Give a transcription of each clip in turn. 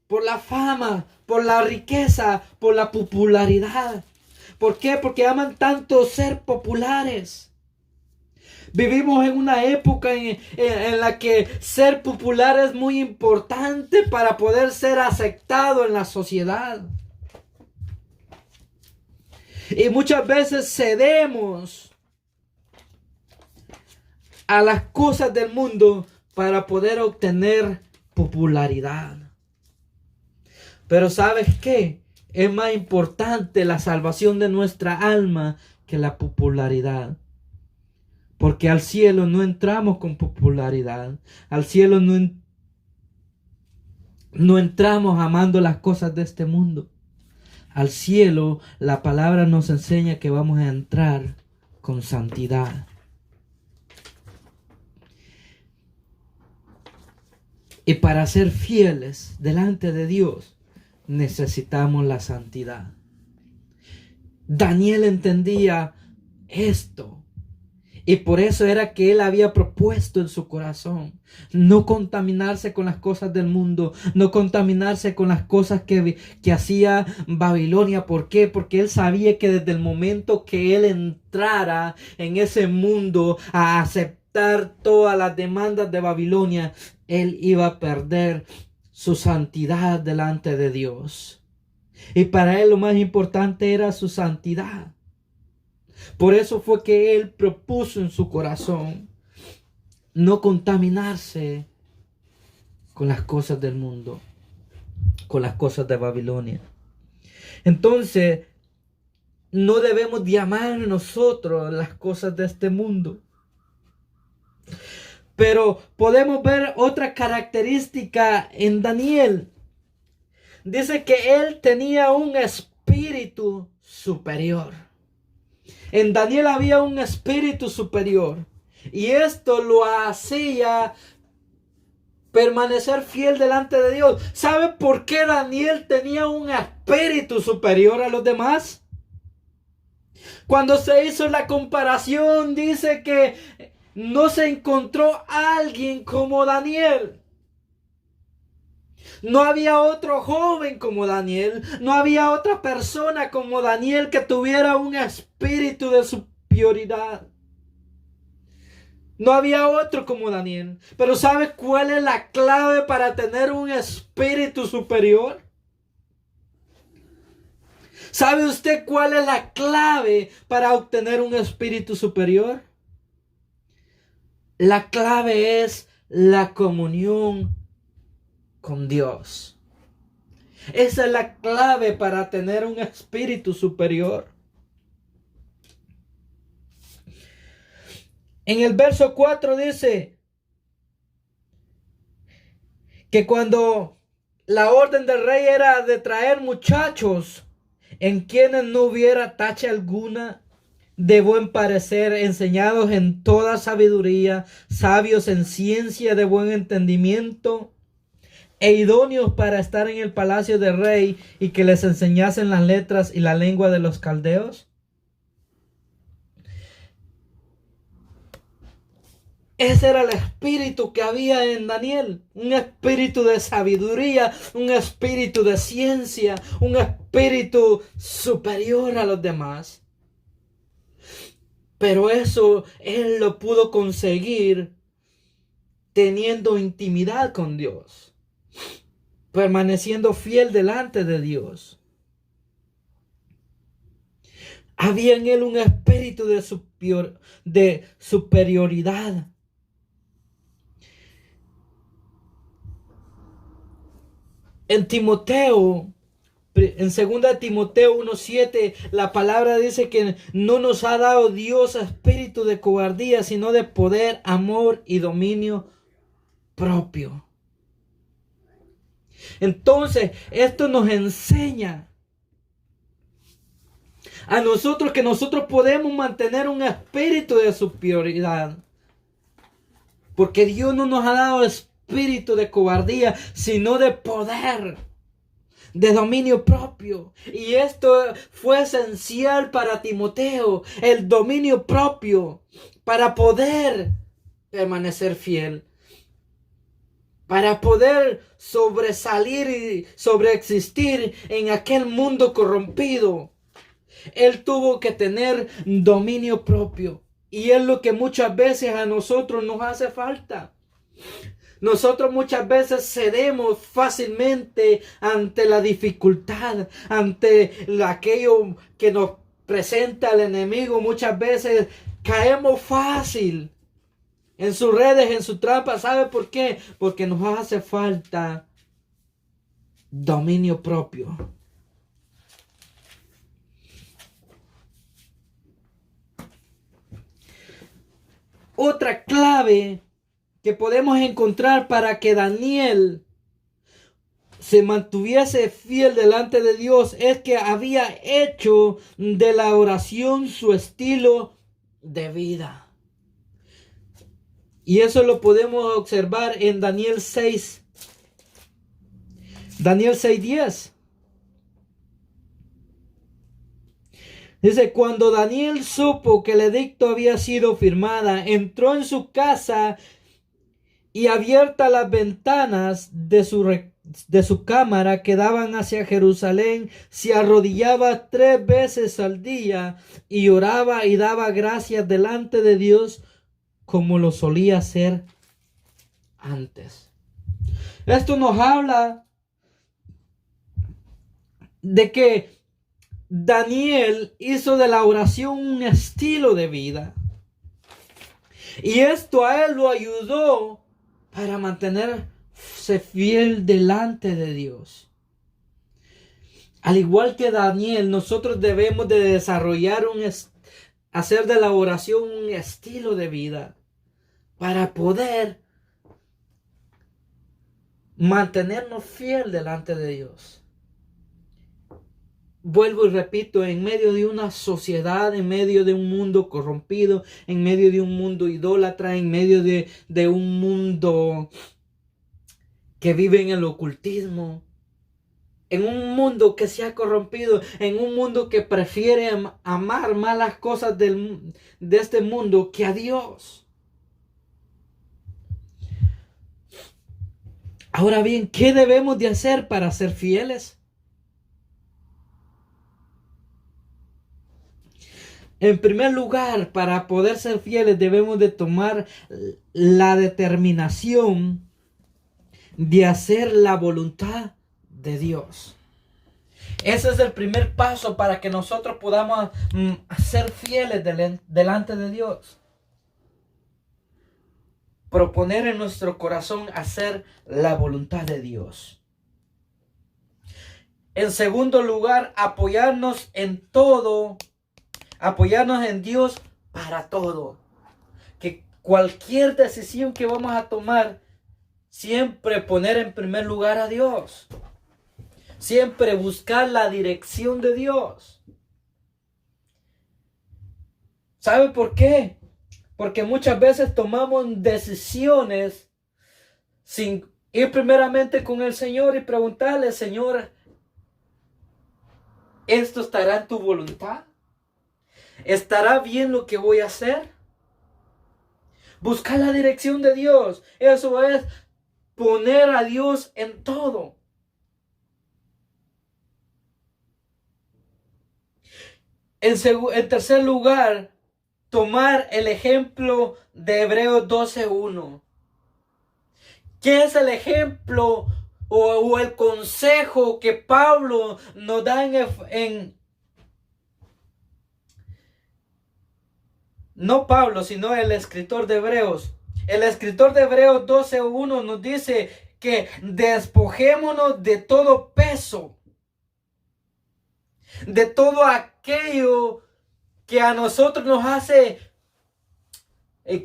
por la fama, por la riqueza, por la popularidad. ¿Por qué? Porque aman tanto ser populares. Vivimos en una época en la que ser popular es muy importante para poder ser aceptado en la sociedad. Y muchas veces cedemos a las cosas del mundo para poder obtener popularidad. Pero ¿sabes qué? Es más importante la salvación de nuestra alma que la popularidad. Porque al cielo no entramos con popularidad. Al cielo no entramos amando las cosas de este mundo. Al cielo la palabra nos enseña que vamos a entrar con santidad. Y para ser fieles delante de Dios necesitamos la santidad. Daniel entendía esto. Y por eso era que él había propuesto en su corazón no contaminarse con las cosas del mundo, no contaminarse con las cosas que hacía Babilonia. ¿Por qué? Porque él sabía que desde el momento que él entrara en ese mundo a aceptar todas las demandas de Babilonia, él iba a perder su santidad delante de Dios. Y para él lo más importante era su santidad. Por eso fue que él propuso en su corazón no contaminarse con las cosas del mundo, con las cosas de Babilonia. Entonces, no debemos de amar nosotros las cosas de este mundo. Pero podemos ver otra característica en Daniel. Dice que él tenía un espíritu superior. En Daniel había un espíritu superior. Y esto lo hacía permanecer fiel delante de Dios. ¿Sabe por qué Daniel tenía un espíritu superior a los demás? Cuando se hizo la comparación, dice que no se encontró alguien como Daniel. No había otro joven como Daniel. No había otra persona como Daniel que tuviera un espíritu de superioridad. No había otro como Daniel. Pero ¿sabe cuál es la clave para tener un espíritu superior? ¿Sabe usted cuál es la clave para obtener un espíritu superior? La clave es la comunión con Dios. Esa es la clave para tener un espíritu superior. En el verso 4 dice que cuando la orden del rey era de traer muchachos en quienes no hubiera tacha alguna, de buen parecer, enseñados en toda sabiduría, sabios en ciencia de buen entendimiento, e idóneos para estar en el palacio del rey, y que les enseñasen las letras y la lengua de los caldeos. Ese era el espíritu que había en Daniel, un espíritu de sabiduría, un espíritu de ciencia, un espíritu superior a los demás. Pero eso él lo pudo conseguir teniendo intimidad con Dios, permaneciendo fiel delante de Dios. Había en él un espíritu de superioridad. En Timoteo, en 2 Timoteo 1:7, la palabra dice que no nos ha dado Dios espíritu de cobardía, sino de poder, amor y dominio propio. Entonces, esto nos enseña a nosotros que nosotros podemos mantener un espíritu de superioridad. Porque Dios no nos ha dado espíritu de cobardía, sino de poder, de dominio propio. Y esto fue esencial para Timoteo, el dominio propio, para poder permanecer fiel. para poder sobresalir y sobreexistir en aquel mundo corrompido. Él tuvo que tener dominio propio. Y es lo que muchas veces a nosotros nos hace falta. Nosotros muchas veces cedemos fácilmente ante la dificultad, ante aquello que nos presenta el enemigo. Muchas veces caemos fácil en sus redes, en su trampa. ¿Sabe por qué? Porque nos hace falta dominio propio. Otra clave que podemos encontrar para que Daniel se mantuviese fiel delante de Dios es que había hecho de la oración su estilo de vida. Y eso lo podemos observar en Daniel 6. Daniel 6:10. Dice, cuando Daniel supo que el edicto había sido firmada, entró en su casa y abiertas las ventanas de su cámara que daban hacia Jerusalén, se arrodillaba 3 veces al día y oraba y daba gracias delante de Dios como lo solía hacer antes. Esto nos habla de que Daniel hizo de la oración un estilo de vida. Y esto a él lo ayudó para mantenerse fiel delante de Dios. Al igual que Daniel, nosotros debemos de desarrollar hacer de la oración un estilo de vida para poder mantenernos fiel delante de Dios. Vuelvo y repito, en medio de una sociedad, en medio de un mundo corrompido, en medio de un mundo idólatra, en medio de un mundo que vive en el ocultismo, en un mundo que se ha corrompido, en un mundo que prefiere amar más las cosas de este mundo que a Dios. Ahora bien, ¿qué debemos de hacer para ser fieles? En primer lugar, para poder ser fieles debemos de tomar la determinación de hacer la voluntad de Dios. Ese es el primer paso para que nosotros podamos ser fieles delante de Dios. Proponer en nuestro corazón hacer la voluntad de Dios. En segundo lugar, apoyarnos en Dios para todo. Que cualquier decisión que vamos a tomar, siempre poner en primer lugar a Dios. Siempre buscar la dirección de Dios. ¿Sabe por qué? Porque muchas veces tomamos decisiones sin ir primeramente con el Señor y preguntarle, Señor, ¿esto estará en tu voluntad? ¿Estará bien lo que voy a hacer? Buscar la dirección de Dios. Eso es poner a Dios en todo. En tercer lugar, tomar el ejemplo de Hebreos 12:1. ¿Qué es el ejemplo o el consejo que Pablo nos da no Pablo, sino el escritor de Hebreos? El escritor de Hebreos 12:1 nos dice que despojémonos de todo peso, de todo aquello que a nosotros nos hace,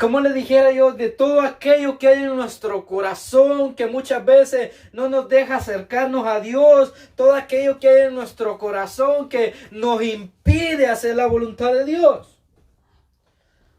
como le dijera yo, de todo aquello que hay en nuestro corazón, que muchas veces no nos deja acercarnos a Dios, todo aquello que hay en nuestro corazón que nos impide hacer la voluntad de Dios.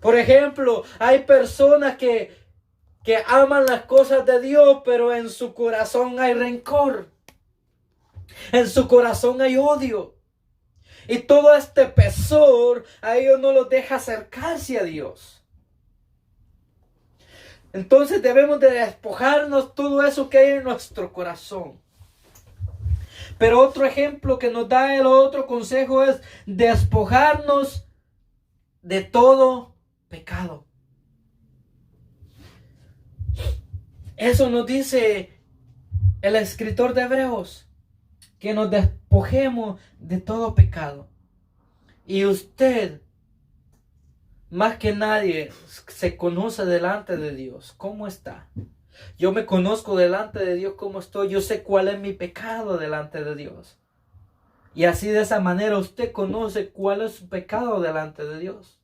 Por ejemplo, hay personas que aman las cosas de Dios, pero en su corazón hay rencor. En su corazón hay odio. Y todo este pesor a ellos no los deja acercarse a Dios. Entonces debemos de despojarnos todo eso que hay en nuestro corazón. Pero otro ejemplo que nos da el otro consejo es despojarnos de todo pecado. Eso nos dice el escritor de Hebreos, que nos despojemos de todo pecado. Y usted, más que nadie, se conoce delante de Dios. ¿Cómo está? Yo me conozco delante de Dios cómo estoy. Yo sé cuál es mi pecado delante de Dios. Y así de esa manera usted conoce cuál es su pecado delante de Dios.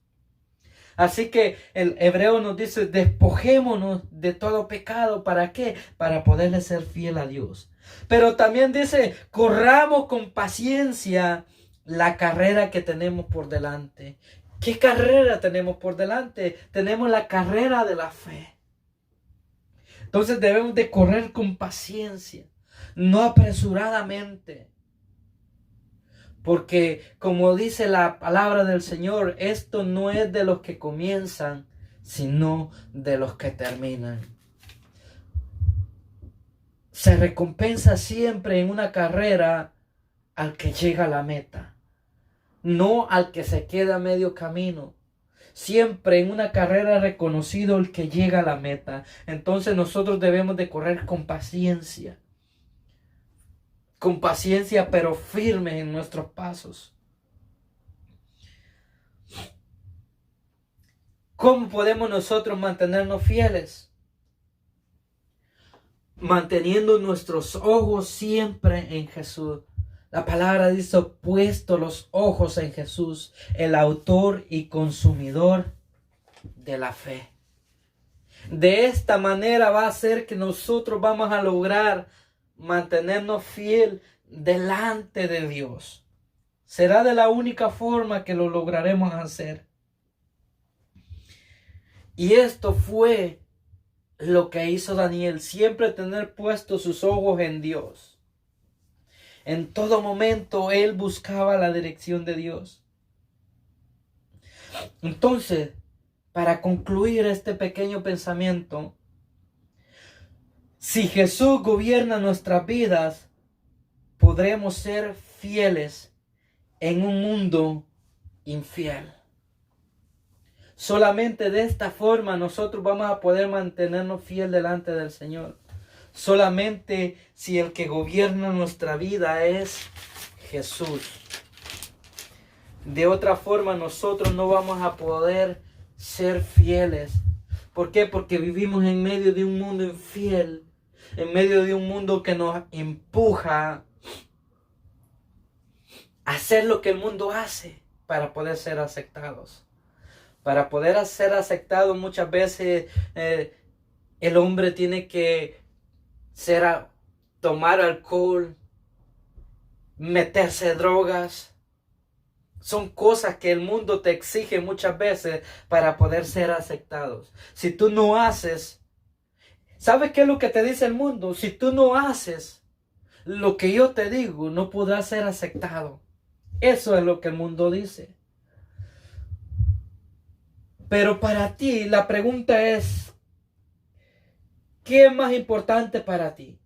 Así que el hebreo nos dice, despojémonos de todo pecado. ¿Para qué? Para poderle ser fiel a Dios. Pero también dice, corramos con paciencia la carrera que tenemos por delante. ¿Qué carrera tenemos por delante? Tenemos la carrera de la fe. Entonces debemos de correr con paciencia, no apresuradamente. Porque como dice la palabra del Señor, esto no es de los que comienzan, sino de los que terminan. Se recompensa siempre en una carrera al que llega a la meta, no al que se queda a medio camino. Siempre en una carrera reconocido el que llega a la meta. Entonces nosotros debemos de correr con paciencia. Con paciencia pero firmes en nuestros pasos. ¿Cómo podemos nosotros mantenernos fieles? Manteniendo nuestros ojos siempre en Jesús. La palabra dice, puesto los ojos en Jesús, el autor y consumidor de la fe. De esta manera va a ser que nosotros vamos a lograr mantenernos fiel delante de Dios. Será de la única forma que lo lograremos hacer. Y esto fue lo que hizo Daniel, siempre tener puestos sus ojos en Dios. En todo momento él buscaba la dirección de Dios. Entonces, para concluir este pequeño pensamiento, si Jesús gobierna nuestras vidas, podremos ser fieles en un mundo infiel. Solamente de esta forma nosotros vamos a poder mantenernos fieles delante del Señor. Solamente si el que gobierna nuestra vida es Jesús. De otra forma nosotros no vamos a poder ser fieles. ¿Por qué? Porque vivimos en medio de un mundo infiel. En medio de un mundo que nos empuja a hacer lo que el mundo hace para poder ser aceptados. Para poder ser aceptado muchas veces el hombre tiene que tomar alcohol, meterse drogas. Son cosas que el mundo te exige muchas veces para poder ser aceptados. Si tú no haces, ¿sabes qué es lo que te dice el mundo? Si tú no haces lo que yo te digo, no podrás ser aceptado. Eso es lo que el mundo dice. Pero para ti, la pregunta es, ¿qué es más importante para ti?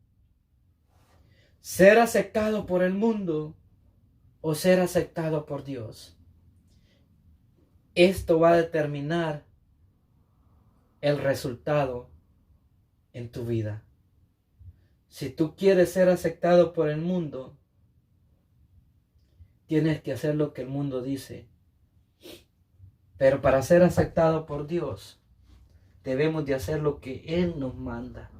¿Ser aceptado por el mundo o ser aceptado por Dios? Esto va a determinar el resultado en tu vida. Si tú quieres ser aceptado por el mundo, tienes que hacer lo que el mundo dice. Pero para ser aceptado por Dios, debemos de hacer lo que Él nos manda.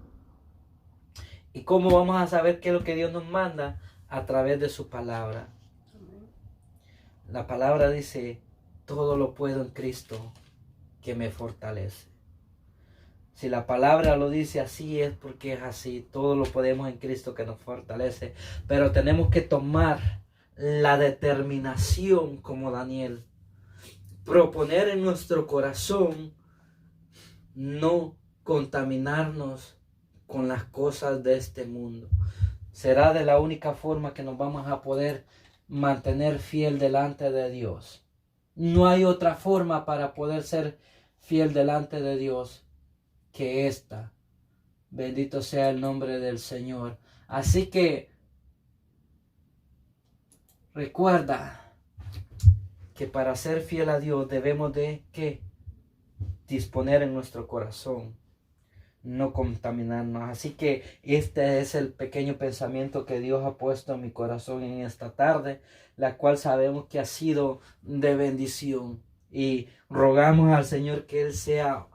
¿Y cómo vamos a saber qué es lo que Dios nos manda? A través de su palabra. La palabra dice, todo lo puedo en Cristo que me fortalece. Si la palabra lo dice así, es porque es así. Todo lo podemos en Cristo que nos fortalece. Pero tenemos que tomar la determinación como Daniel. Proponer en nuestro corazón no contaminarnos con las cosas de este mundo. Será de la única forma que nos vamos a poder mantener fiel delante de Dios. No hay otra forma para poder ser fiel delante de Dios que esta. Bendito sea el nombre del Señor. Así que recuerda que para ser fiel a Dios debemos de ¿qué? Disponer en nuestro corazón, no contaminarnos. Así que este es el pequeño pensamiento que Dios ha puesto en mi corazón en esta tarde, la cual sabemos que ha sido de bendición, y rogamos al Señor que Él sea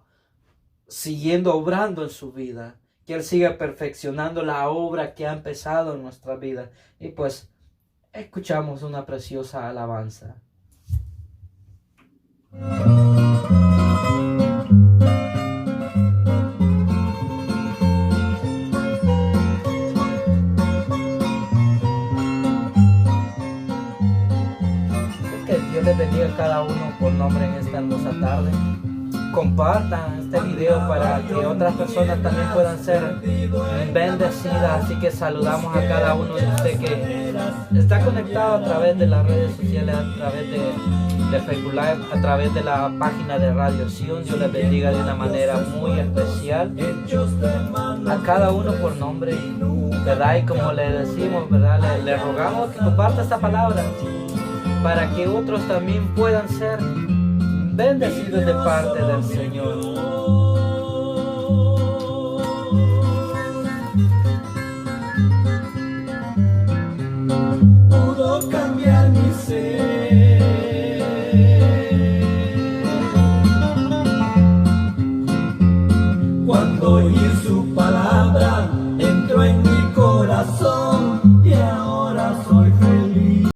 siguiendo obrando en su vida, que Él siga perfeccionando la obra que ha empezado en nuestra vida. Y pues escuchamos una preciosa alabanza. Que Dios les bendiga a cada uno por nombre en esta hermosa tarde. Compartan este video para que otras personas también puedan ser bendecidas. Así que saludamos a cada uno de ustedes que está conectado a través de las redes sociales, a través de Facebook Live, a través de la página de Radio Sion. Dios les bendiga de una manera muy especial a cada uno por nombre, ¿verdad? Y como le decimos, ¿verdad? Le rogamos que comparta esta palabra para que otros también puedan ser bendecidos de parte del Señor.